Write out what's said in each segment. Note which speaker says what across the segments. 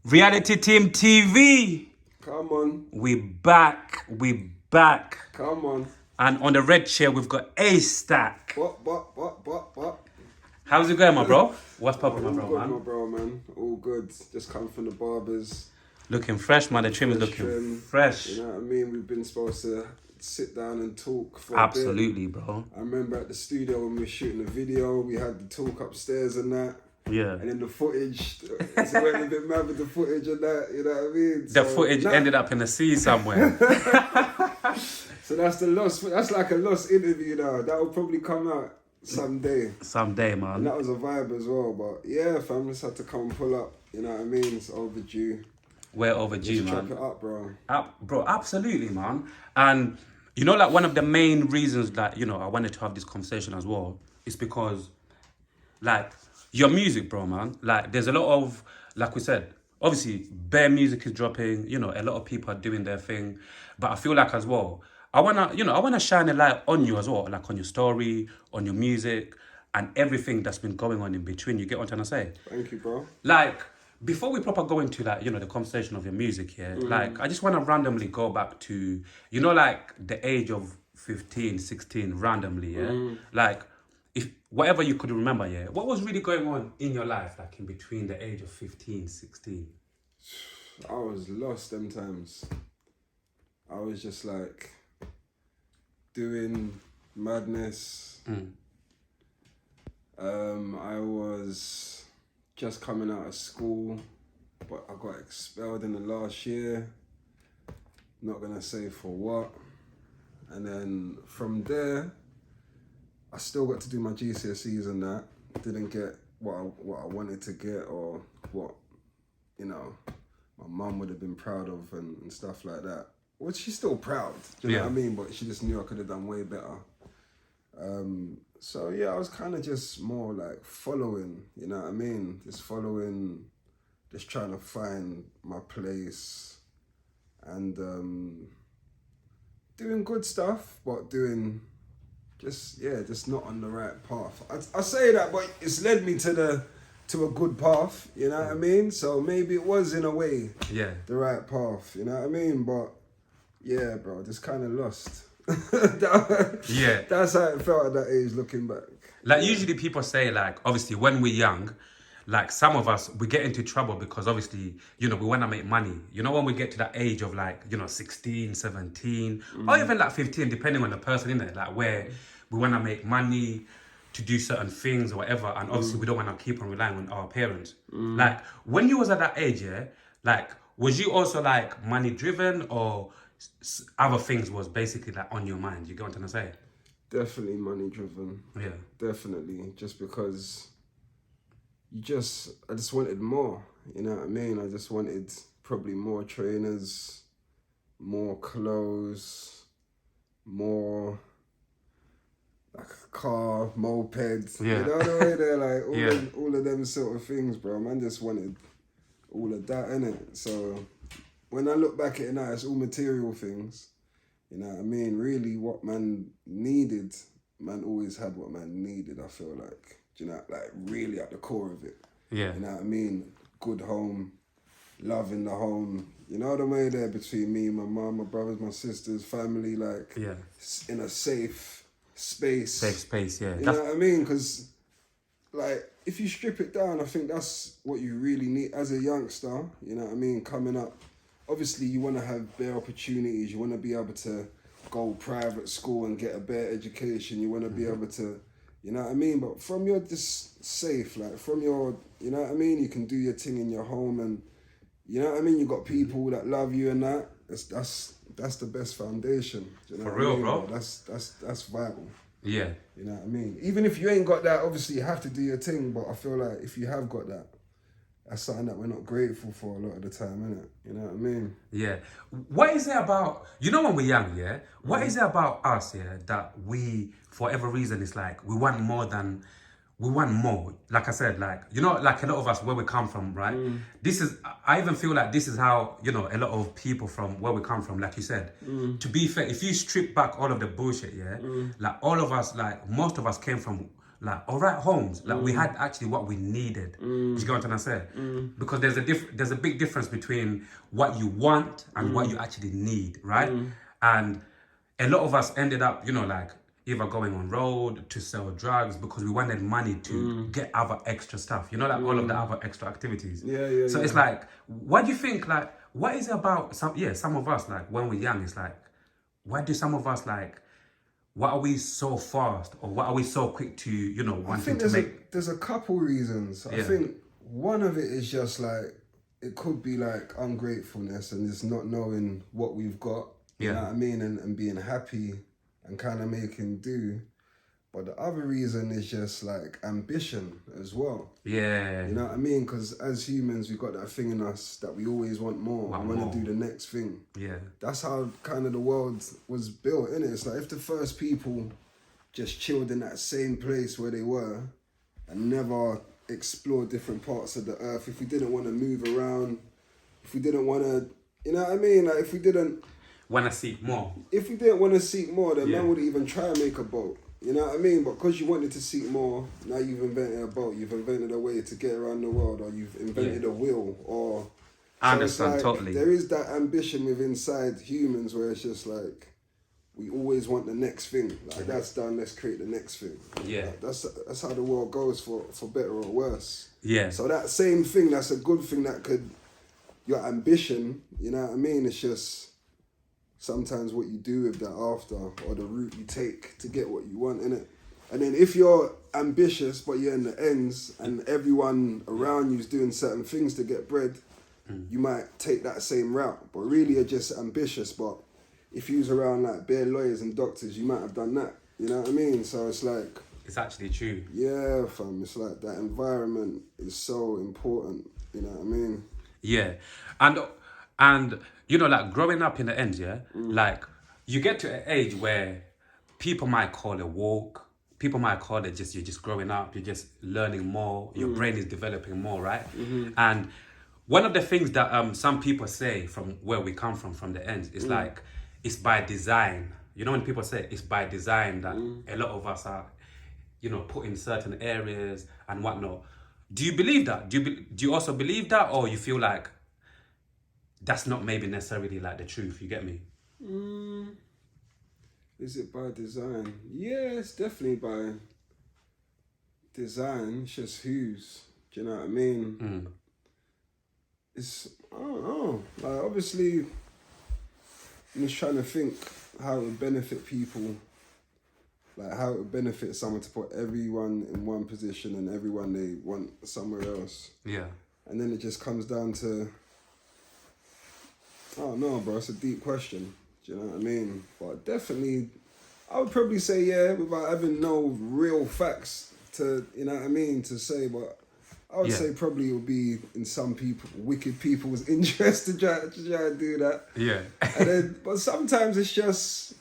Speaker 1: Reality Team TV.
Speaker 2: Come on.
Speaker 1: We back. We back.
Speaker 2: Come on.
Speaker 1: And on the red chair, we've got Astaxx.
Speaker 2: What?
Speaker 1: How's it going, my bro? What's popping, my
Speaker 2: All
Speaker 1: bro,
Speaker 2: good,
Speaker 1: man?
Speaker 2: my bro, man. All good. Just come from the barbers.
Speaker 1: Looking fresh, man. The trim is looking
Speaker 2: Trim.
Speaker 1: fresh.
Speaker 2: You know what I mean? We've been supposed to sit down and talk for a bit.
Speaker 1: Absolutely, bro.
Speaker 2: I remember at the studio when we were shooting the video, we had the talk upstairs and that.
Speaker 1: Yeah.
Speaker 2: And then the footage, so we went a bit mad with the footage and that, you know what I mean?
Speaker 1: The footage ended up in the sea somewhere.
Speaker 2: So that's the lost, that's like a lost interview now. That will probably come out someday.
Speaker 1: Someday,
Speaker 2: And
Speaker 1: man.
Speaker 2: that was a vibe as well. But yeah, fam, just had to come and pull up. You know what I mean? It's overdue.
Speaker 1: We're overdue,
Speaker 2: Just
Speaker 1: man.
Speaker 2: chop it up, bro.
Speaker 1: Bro, absolutely, man. And you know, like one of the main reasons that, you know, I wanted to have this conversation as well is because, like, your music, bro, man. Like, there's a lot of, like we said, obviously, bare music is dropping. You know, a lot of people are doing their thing. But I feel like as well, I wanna shine a light on you as well, like on your story, on your music, and everything that's been going on in between. You get what I'm trying to say?
Speaker 2: Thank you, bro.
Speaker 1: Like, before we proper go into like, you know, the conversation of your music here, like, I just want to randomly go back to, you know, like the age of 15, 16, randomly, yeah? Like, if whatever you could remember, yeah? What was really going on in your life, like in between the age of 15, 16?
Speaker 2: I was lost them times. I was just like doing madness. I was just coming out of school, but I got expelled in the last year. Not gonna say for what. And then from there, I still got to do my GCSEs and that. Didn't get what I wanted to get or what, you know, my mum would have been proud of and stuff like that. Well, she's still proud, do you know what I mean? But she just knew I could have done way better. So yeah, I was kind of just more like following, you know what I mean? Just following, just trying to find my place and doing good stuff, but doing just not on the right path. I say that, but it's led me to a good path, you know what I mean? So maybe it was in a way the right path, you know what I mean? But yeah, bro, just kind of lost. That's how it felt at that age, looking back.
Speaker 1: Like, usually people say, like, obviously, when we're young, like, some of us, we get into trouble because, obviously, you know, we want to make money. You know, when we get to that age of, like, you know, 16, 17, or even, like, 15, depending on the person, innit? Like, where we want to make money to do certain things or whatever, and obviously, we don't want to keep on relying on our parents. Like, when you was at that age, yeah, like, was you also, like, money-driven, or other things was basically, like, on your mind? You get what I'm trying to say?
Speaker 2: Definitely money driven.
Speaker 1: Yeah.
Speaker 2: Definitely. Just because I just wanted more. You know what I mean? I just wanted probably more trainers, more clothes, more like a car, mopeds.
Speaker 1: Yeah.
Speaker 2: You know the way they're like all of them sort of things, bro. Man just wanted all of that, innit? So when I look back at it now, it's all material things. You know what I mean? Really, what man needed, man always had what man needed, I feel like. Do you know, like really at the core of it.
Speaker 1: Yeah.
Speaker 2: You know what I mean? Good home, love in the home. You know the way there between me, my mum, my brothers, my sisters, family, like in a safe space.
Speaker 1: Safe space, yeah.
Speaker 2: You know what I mean? Because like, if you strip it down, I think that's what you really need as a youngster, you know what I mean, coming up. Obviously, you want to have bare opportunities. You want to be able to go private school and get a bare education. You want to be able to, you know what I mean? But from your just safe, like from your, you know what I mean? You can do your thing in your home and, you know what I mean? You got people that love you and that. That's the best foundation. Do you know
Speaker 1: For
Speaker 2: what
Speaker 1: real,
Speaker 2: I mean?
Speaker 1: bro.
Speaker 2: That's vital.
Speaker 1: Yeah.
Speaker 2: You know what I mean? Even if you ain't got that, obviously you have to do your thing. But I feel like if you have got that, that's something that we're not grateful for a lot of the time, innit? You know what I mean?
Speaker 1: Yeah. What is it about, you know, when we're young, yeah? What is it about us, yeah, that we, for whatever reason, it's like we want more. Like I said, like, you know, like a lot of us where we come from, right? I even feel like this is how, you know, a lot of people from where we come from, like you said, to be fair, if you strip back all of the bullshit, yeah, like all of us, like most of us came from like, all right, homes, like we had actually what we needed. Do you get what I'm trying to say? Because there's a big difference between what you want and what you actually need, right? And a lot of us ended up, like either going on road to sell drugs because we wanted money to get other extra stuff, like all of the other extra activities.
Speaker 2: Yeah,
Speaker 1: So it's like, what do you think, like, what is it about some of us, like when we're young, it's like, why do some of us, like, why are we so fast, or why are we so quick to,
Speaker 2: I
Speaker 1: wanting
Speaker 2: think
Speaker 1: to make?
Speaker 2: there's a couple reasons. I think one of it is just like, it could be like ungratefulness and just not knowing what we've got. You know what I mean? And being happy and kind of making do. But the other reason is just like ambition as well.
Speaker 1: Yeah.
Speaker 2: You know what I mean? Because as humans, we've got that thing in us that we always want more. We want to do the next thing.
Speaker 1: Yeah.
Speaker 2: That's how kind of the world was built, innit? It's like if the first people just chilled in that same place where they were and never explored different parts of the earth, if we didn't want to move around, if we didn't want to, you know what I mean? Like if we didn't
Speaker 1: want to seek more.
Speaker 2: If we didn't want to seek more, then man wouldn't even try and make a boat. You know what I mean? But because you wanted to seek more, now you've invented a boat, you've invented a way to get around the world, or you've invented a wheel, or...
Speaker 1: I understand, totally.
Speaker 2: There is that ambition within inside humans where it's just like, we always want the next thing. Like, that's done, let's create the next thing.
Speaker 1: Yeah.
Speaker 2: Like, that's how the world goes, for better or worse.
Speaker 1: Yeah.
Speaker 2: So that same thing, that's a good thing that could... Your ambition, you know what I mean? It's just... sometimes what you do with that after, or the route you take to get what you want, innit? And then if you're ambitious, but you're in the ends, and everyone around you's doing certain things to get bread, you might take that same route. But really you're just ambitious, but if you was around like bare lawyers and doctors, you might have done that. You know what I mean? So it's like...
Speaker 1: It's actually true.
Speaker 2: Yeah, fam. It's like that environment is so important. You know what I mean?
Speaker 1: Yeah. And like growing up in the end, like you get to an age where people might call it woke, people might call it just, you're just growing up, you're just learning more, your brain is developing more, right? And one of the things that some people say from where we come from the end, is like, it's by design. You know, when people say it's by design that a lot of us are, put in certain areas and whatnot. Do you believe that? Do you also believe that, or you feel like that's not maybe necessarily like the truth? You get me?
Speaker 2: Is it by design? Yeah, it's definitely by design. It's just whose. Do you know what I mean? It's, I don't know. Like, obviously, I'm just trying to think how it would benefit people. Like, how it would benefit someone to put everyone in one position and everyone they want somewhere else.
Speaker 1: Yeah. And
Speaker 2: then it just comes down to... I don't know, bro. It's a deep question. Do you know what I mean? But definitely, I would probably say yeah, without having no real facts to, you know what I mean, to say. But I would say probably it would be in some wicked people's interest to try and do that.
Speaker 1: Yeah.
Speaker 2: And then, but sometimes it's just,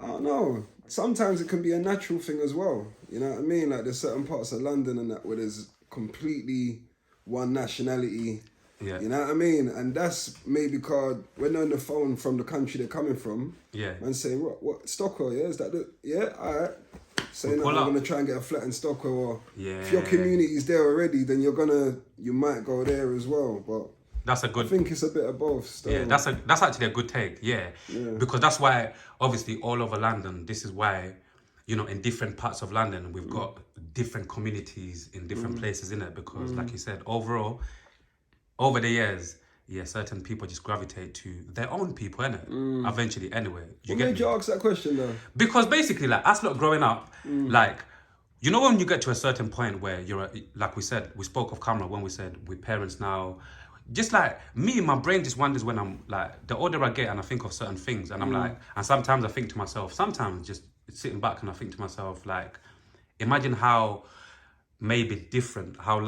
Speaker 2: I don't know. Sometimes it can be a natural thing as well. You know what I mean? Like there's certain parts of London and that where there's completely one nationality.
Speaker 1: Yeah.
Speaker 2: You know what I mean? And that's maybe because when they're on the phone from the country they're coming from, and saying, what, Stockwell, yeah? Is that the, alright. Saying that I'm going to try and get a flat in Stockwell, or if your community's there already, then you might go there as well. But
Speaker 1: that's a good...
Speaker 2: I think it's a bit of both still.
Speaker 1: Yeah, that's actually a good take, because that's why, obviously, all over London, this is why, in different parts of London, we've got different communities in different places, innit? Because, like you said, overall... Over the years, certain people just gravitate to their own people, innit? Eventually, anyway.
Speaker 2: What made you ask that question, though?
Speaker 1: Because basically, like, us lot growing up, like, when you get to a certain point where you're, like we said, we spoke of camera when we said we're parents now. Just like me, my brain just wonders when I'm like, the older I get and I think of certain things, and I'm like, and sometimes I think to myself, sometimes just sitting back and I think to myself, like, imagine how maybe different, how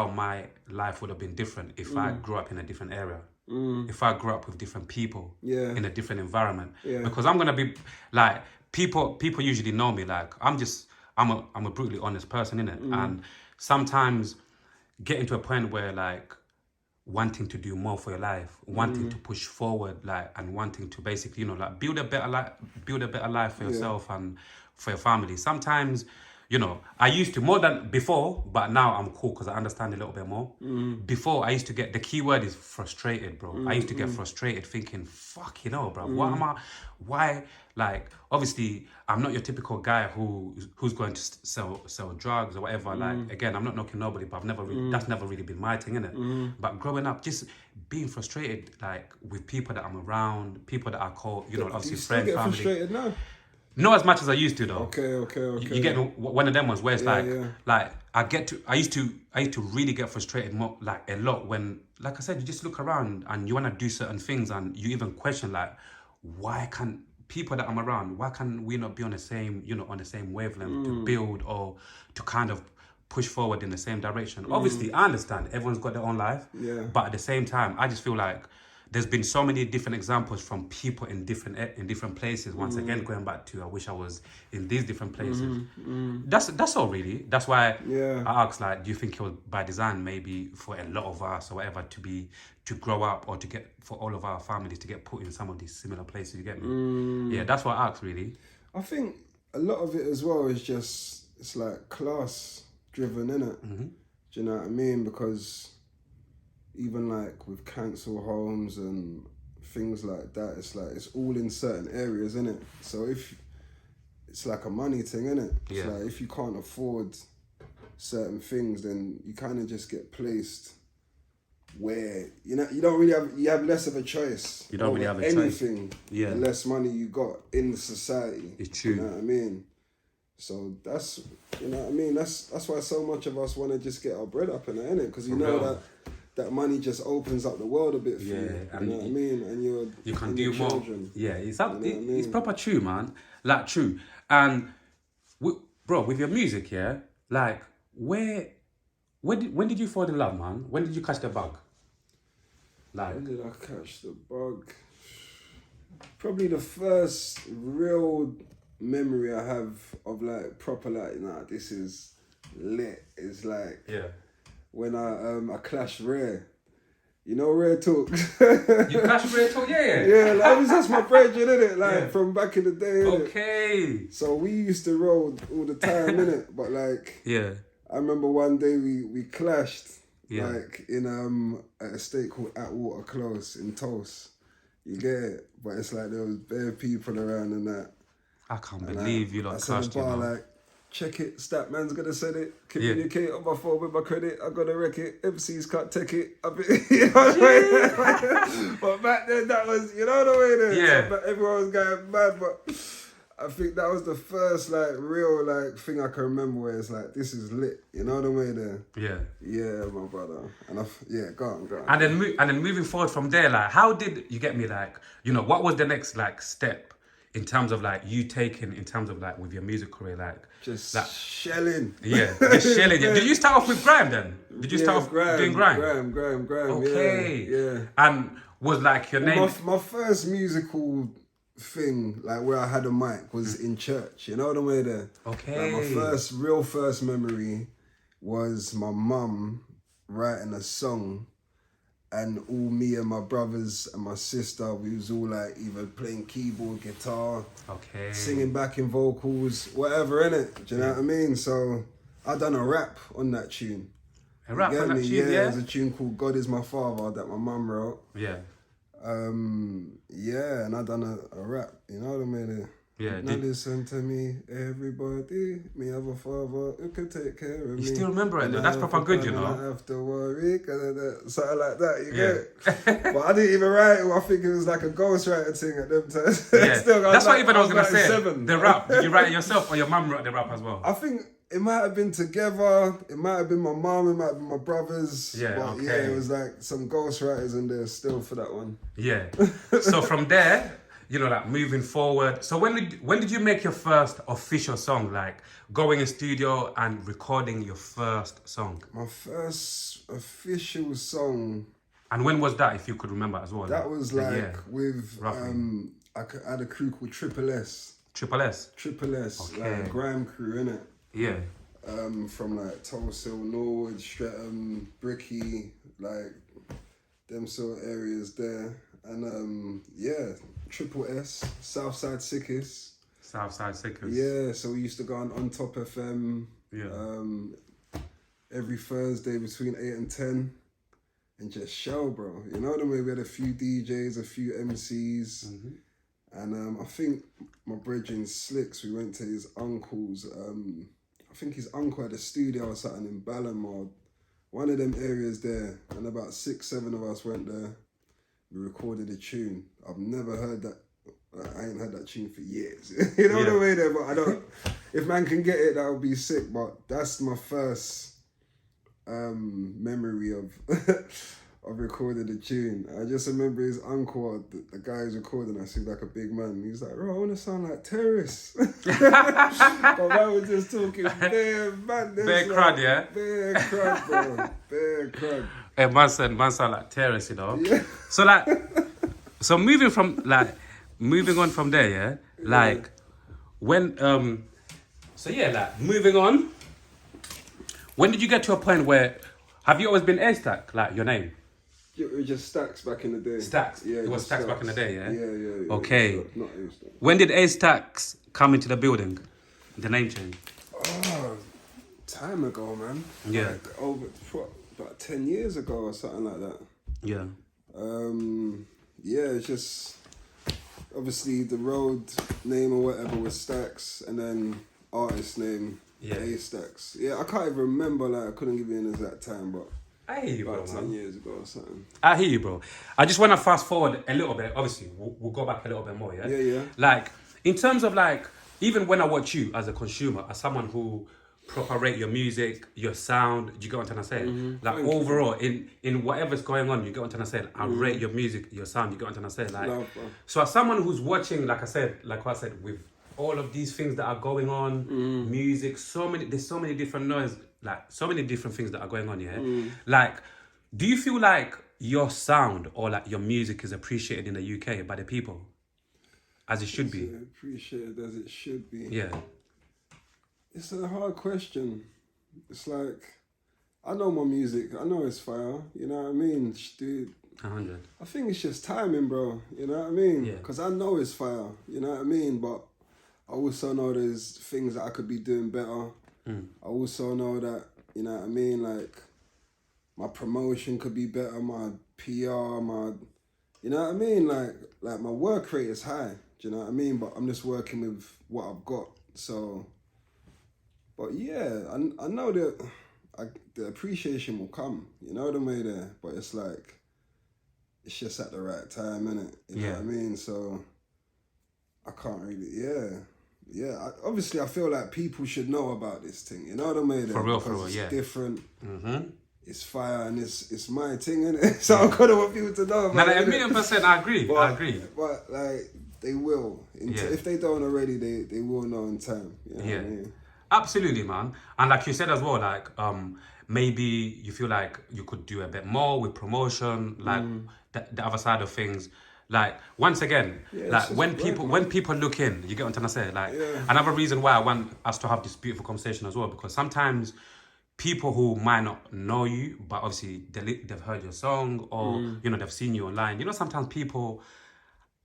Speaker 1: my life would have been different if I grew up in a different area. If I grew up with different people in a different environment. Because I'm gonna be like, people usually know me, like I'm a brutally honest person, innit? And sometimes getting to a point where like wanting to do more for your life, wanting to push forward, like, and wanting to basically, like build a better life for yourself and for your family. Sometimes you know, I used to more than before, but now I'm cool because I understand a little bit more. Before, I used to get, the key word is frustrated, bro. I used to get frustrated thinking, fuck, you know, bro, what am I, why, like, obviously, I'm not your typical guy who's going to sell drugs or whatever. Like, again, I'm not knocking nobody, but I've never really, that's never really been my thing, innit? But growing up, just being frustrated, like, with people that I'm around, people that I call, you know,
Speaker 2: Do
Speaker 1: obviously
Speaker 2: you still
Speaker 1: friends,
Speaker 2: get
Speaker 1: family.
Speaker 2: frustrated now?
Speaker 1: Not as much as I used to though.
Speaker 2: Okay.
Speaker 1: You get one of them ones where it's
Speaker 2: Yeah.
Speaker 1: like I used to really get frustrated more, like a lot when, like I said, you just look around and you want to do certain things and you even question like, why can't people that I'm around, why can we not be on the same, you know, on the same wavelength to build or to kind of push forward in the same direction? Obviously, I understand everyone's got their own life,
Speaker 2: Yeah.
Speaker 1: but at the same time, I just feel like there's been so many different examples from people in different places. Once again, going back to I wish I was in these different places. That's all really. That's why
Speaker 2: Yeah.
Speaker 1: I asked, like, do you think it was by design, maybe for a lot of us or whatever, to grow up or to get, for all of our families to get put in some of these similar places? You get me? Yeah, that's what I asked really.
Speaker 2: I think a lot of it as well is just, it's like class driven, innit? Do you know what I mean? Because even like with council homes and things like that, it's like it's all in certain areas, innit? So if it's like a money thing, innit? It's
Speaker 1: Yeah.
Speaker 2: like if you can't afford certain things, then you kind of just get placed where you don't really have, you have less of a choice.
Speaker 1: You don't really
Speaker 2: over
Speaker 1: have a choice.
Speaker 2: anything.
Speaker 1: Yeah.
Speaker 2: The less money you got in the society.
Speaker 1: It's true.
Speaker 2: You know what I mean? So that's, you know what I mean? That's why so much of us want to just get our bread up in it, innit? Because you know
Speaker 1: real.
Speaker 2: that money just opens up the world a bit for
Speaker 1: Yeah,
Speaker 2: you.
Speaker 1: and
Speaker 2: You know what I mean? And
Speaker 1: you can
Speaker 2: and
Speaker 1: do
Speaker 2: your
Speaker 1: more.
Speaker 2: children.
Speaker 1: Yeah, it's
Speaker 2: You know what I mean?
Speaker 1: it's proper true, man. Like true. And bro, with your music, yeah, like when did you fall in love, man? When did you catch the bug? Like,
Speaker 2: When did I catch the bug? Probably the first real memory I have of like proper like, nah, this is lit, is like
Speaker 1: yeah.
Speaker 2: when I clashed Rare. You know Rare Talks?
Speaker 1: You clashed Ray Talk, yeah.
Speaker 2: Yeah, like that's my brethren, innit? Like
Speaker 1: Yeah.
Speaker 2: from back in the day, innit?
Speaker 1: Okay.
Speaker 2: So we used to roll all the time, innit? But like
Speaker 1: Yeah.
Speaker 2: I remember one day we clashed,
Speaker 1: Yeah.
Speaker 2: like in at a state called Atwater Close in Tulse. You get it? But it's like there was bare people around and that.
Speaker 1: I can't
Speaker 2: And
Speaker 1: believe you
Speaker 2: I
Speaker 1: lot
Speaker 2: said the
Speaker 1: clashed, you
Speaker 2: bar
Speaker 1: know.
Speaker 2: like, check it, Statman's gonna send it, communicate on my phone with my credit, I gotta wreck it, MCs can't take it. You know what I mean? But back then that was, you know the way then.
Speaker 1: Yeah.
Speaker 2: So everyone was going mad, but I think that was the first like real like thing I can remember where it's like, this is lit. You know the way there.
Speaker 1: Yeah.
Speaker 2: Yeah, my brother. And go on.
Speaker 1: And then moving forward from there, like, how did you get me? Like, you know, what was the next like step in terms of like you taking in terms of like with your music career, like
Speaker 2: Just
Speaker 1: like,
Speaker 2: shelling.
Speaker 1: yeah, just shelling. Yeah. Did you start off with grime then? Did you start off doing grime?
Speaker 2: Grime.
Speaker 1: Okay.
Speaker 2: Yeah.
Speaker 1: And was like your name?
Speaker 2: My first musical thing, like where I had a mic, was in church. You know the way there.
Speaker 1: Okay.
Speaker 2: Like my first memory was my mum writing a song, and all me and my brothers and my sister, we was all like either playing keyboard, guitar,
Speaker 1: Okay.
Speaker 2: singing backing vocals, whatever, innit? Do you know what I mean? So I done a rap on that tune.
Speaker 1: A rap
Speaker 2: You get
Speaker 1: on that
Speaker 2: me?
Speaker 1: tune,
Speaker 2: Yeah,
Speaker 1: yeah.
Speaker 2: there's a tune called God Is My Father that my mum wrote.
Speaker 1: Yeah.
Speaker 2: Yeah, and I done a rap, you know what I mean?
Speaker 1: Yeah.
Speaker 2: Now listen to me, everybody. Me have a father who can take care of me.
Speaker 1: You still remember it,
Speaker 2: And
Speaker 1: though?
Speaker 2: I
Speaker 1: That's
Speaker 2: have
Speaker 1: proper
Speaker 2: a
Speaker 1: good, you
Speaker 2: son and
Speaker 1: know?
Speaker 2: I have to worry, something like that. You get it? But I didn't even write it. I think it was like a ghostwriter thing at them times.
Speaker 1: Yeah.
Speaker 2: Still,
Speaker 1: That's what
Speaker 2: like,
Speaker 1: even I was gonna say.
Speaker 2: 97.
Speaker 1: The rap. Did you write it yourself or your mum wrote the rap as well?
Speaker 2: I think it might have been together. It might have been my mum. It might have been my brothers.
Speaker 1: Yeah,
Speaker 2: But
Speaker 1: okay.
Speaker 2: yeah, it was like some ghostwriters in there still for that one.
Speaker 1: Yeah. So from there, you know, like moving forward. So when did you make your first official song? Like going in studio and recording your first song?
Speaker 2: My first official song.
Speaker 1: And when was that, if you could remember as well?
Speaker 2: That was
Speaker 1: the
Speaker 2: like
Speaker 1: year,
Speaker 2: with
Speaker 1: roughly.
Speaker 2: I had a crew called Triple S.
Speaker 1: Triple S.
Speaker 2: Okay. Like a grime crew, innit?
Speaker 1: Yeah.
Speaker 2: From like Tulsa, Norwood, Streatham, Bricky, like them sort of areas there. And yeah, Triple S, Southside Sickest.
Speaker 1: Southside Sickers.
Speaker 2: Yeah, so we used to go on Top FM
Speaker 1: Yeah.
Speaker 2: every Thursday between 8 and 10 and just show, bro. You know the way we had a few DJs, a few MCs. And I think my brethren Slicks, we went to his uncle's. I think his uncle had a studio or something in Ballamore, one of them areas there. And about 6, 7 of us went there. We recorded a tune. I've never heard that. I ain't heard that tune for years. You know the way there, but I don't. If man can get it, that would be sick. But that's my first memory of of recording a tune. I just remember his uncle, the guy who's recording us, seemed like a big man. He was like, "Bro, I want to sound like Terrace." But man was just talking bare madness.
Speaker 1: Bare crud, yeah?
Speaker 2: Bare crud, bro. Bare crud.
Speaker 1: Hey, man sound like Terrace, you know?
Speaker 2: Yeah.
Speaker 1: So, like, so moving on from there, yeah? Like, when, so yeah, like, moving on, when did you get to a point where, have you always been Astaxx, like, your name?
Speaker 2: It was just Stacks back in the day.
Speaker 1: Stacks?
Speaker 2: Yeah,
Speaker 1: It was
Speaker 2: just
Speaker 1: Stacks back in the day, yeah?
Speaker 2: Yeah.
Speaker 1: Okay.
Speaker 2: Not Astaxx.
Speaker 1: When did Astaxx come into the building? The name change?
Speaker 2: Oh, time ago, man.
Speaker 1: Yeah.
Speaker 2: Like about 10 years ago or something like that.
Speaker 1: Yeah.
Speaker 2: Yeah, it's just obviously the road name or whatever was Stacks, and then artist name Astaxx. Yeah, I can't even remember. Like, I couldn't give you an exact time, but
Speaker 1: I hear you, bro,
Speaker 2: about 10
Speaker 1: man.
Speaker 2: years ago or something.
Speaker 1: I hear you, bro. I just want to fast forward a little bit. Obviously, we'll go back a little bit more, yeah?
Speaker 2: Yeah.
Speaker 1: Like, in terms of, like, even when I watch you as a consumer, as someone who proper rate your music, your sound, do you get what I'm trying to say? Like,
Speaker 2: Thank
Speaker 1: overall, in whatever's going on, you get what I'm trying to say? I rate your music, your sound, you get what I'm trying to say? Like,
Speaker 2: Love, bro.
Speaker 1: so as someone who's watching, like I said, with all of these things that are going on, music, there's so many different noise, like, so many different things that are going on, yeah? Like, do you feel like your sound or, like, your music is appreciated in the UK by the people? As it should be?
Speaker 2: Appreciated as it should be.
Speaker 1: Yeah.
Speaker 2: It's a hard question. It's like, I know my music. I know it's fire. You know what I mean? Dude,
Speaker 1: 100.
Speaker 2: I think it's just timing, bro. You know what I mean?
Speaker 1: Yeah.
Speaker 2: Because I know it's fire. You know what I mean? But I also know there's things that I could be doing better. I also know that, you know what I mean? Like, my promotion could be better. My PR, you know what I mean? Like my work rate is high. Do you know what I mean? But I'm just working with what I've got. So, but yeah, I know that the appreciation will come. You know the way there. But it's like, it's just at the right time, innit? You know what I mean? So, I can't really, yeah. Obviously, I feel like people should know about this thing. You know what I mean?
Speaker 1: For real, yeah.
Speaker 2: It's different. It's fire and it's my thing, innit? So I kind of want people to know about it.
Speaker 1: 1,000,000%, I agree. I agree.
Speaker 2: But like, they will. If they don't already, they will know in time. You know what I mean?
Speaker 1: Absolutely, man. And like you said as well, like maybe you feel like you could do a bit more with promotion, like the other side of things. Like, once again, like when people look in, you get what I'm trying to say? Like, another reason why I want us to have this beautiful conversation as well, because sometimes people who might not know you, but obviously they've heard your song or, you know, they've seen you online. You know, sometimes people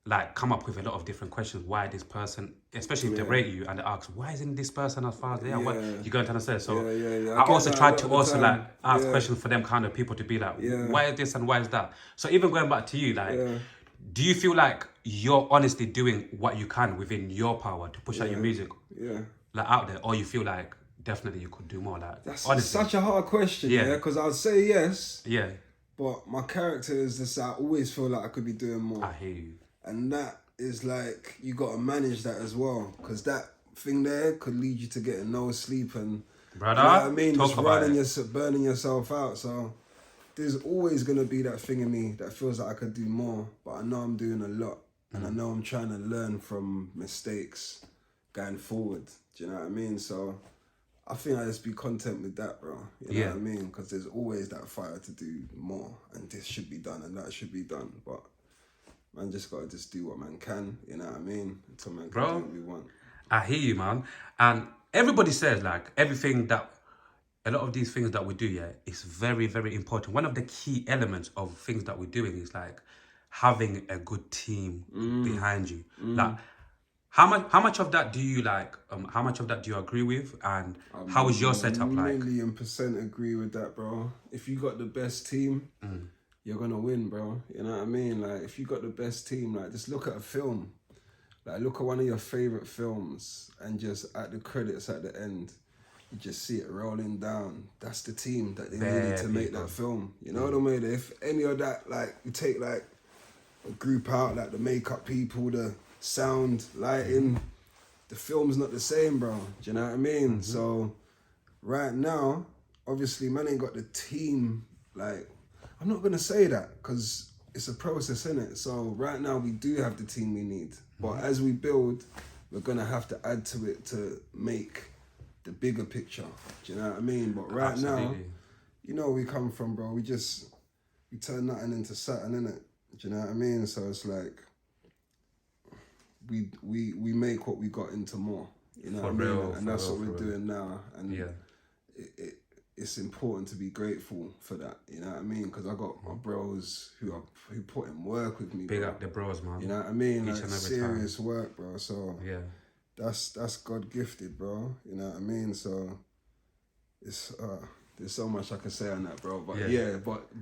Speaker 1: like come up with a lot of different questions. Why this person, especially if they rate you and they ask, why isn't this person as far as they are? What you going to say? So I also try to also like ask questions for them kind of people to be like, why is this and why is that? So even going back to you, like, do you feel like you're honestly doing what you can within your power to push out your music like out there, or you feel like definitely you could do more? Like,
Speaker 2: that's
Speaker 1: honestly,
Speaker 2: such a hard question, because I'll say yes, but my character is just, I always feel like I could be doing more.
Speaker 1: I hear you.
Speaker 2: And that is like, you got to manage that as well, because that thing there could lead you to getting no sleep and,
Speaker 1: brother,
Speaker 2: you know what I mean?
Speaker 1: talk
Speaker 2: Just burning yourself out. So there's always going to be that thing in me that feels like I could do more, but I know I'm doing a lot, and I know I'm trying to learn from mistakes going forward. Do you know what I mean? So I think I just be content with that, bro. You know what I mean? Because there's always that fire to do more, and this should be done and that should be done. But man just got to just do what man can, you know what I mean? Until man can do what we want.
Speaker 1: I hear you, man. And everybody says, like, a lot of these things that we do, is very, very important. One of the key elements of things that we're doing is, like, having a good team behind you. Like, How much of that do you like? How much of that do you agree with? And how is your setup like?
Speaker 2: $1,000,000% agree with that, bro. If you got the best team, you're gonna win, bro. You know what I mean? Like, if you got the best team, like, just look at a film. Like, look at one of your favorite films, and just at the credits at the end, you just see it rolling down. That's the team that they needed to make that film. You know what I mean? If any of that, like, you take like a group out, like the makeup people, the sound, lighting, the film's not the same, bro. Do you know what I mean? So right now, obviously, man ain't got the team. Like, I'm not gonna say that because it's a process, innit? So right now we do have the team we need, but as we build, we're gonna have to add to it to make the bigger picture. Do you know what I mean? But right now, you know where we come from, bro. We turn nothing into something, innit? Do you know what I mean? So it's like we make what we got into more. You know what I mean? And that's what we're doing now. And it's important to be grateful for that. You know what I mean? Because I got my bros who put in work with me.
Speaker 1: Big up the bros, man.
Speaker 2: You know what I mean?
Speaker 1: Each
Speaker 2: Like,
Speaker 1: and every
Speaker 2: serious
Speaker 1: time.
Speaker 2: work, bro. So
Speaker 1: Yeah.
Speaker 2: that's God gifted, bro. You know what I mean? So it's there's so much I can say on that, bro. But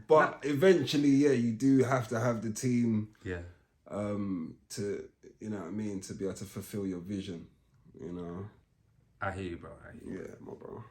Speaker 2: but eventually, you do have to have the team.
Speaker 1: Yeah.
Speaker 2: To, you know what I mean, to be able to fulfill your vision. You know.
Speaker 1: I hear you, bro. I hear you.
Speaker 2: Yeah, my bro.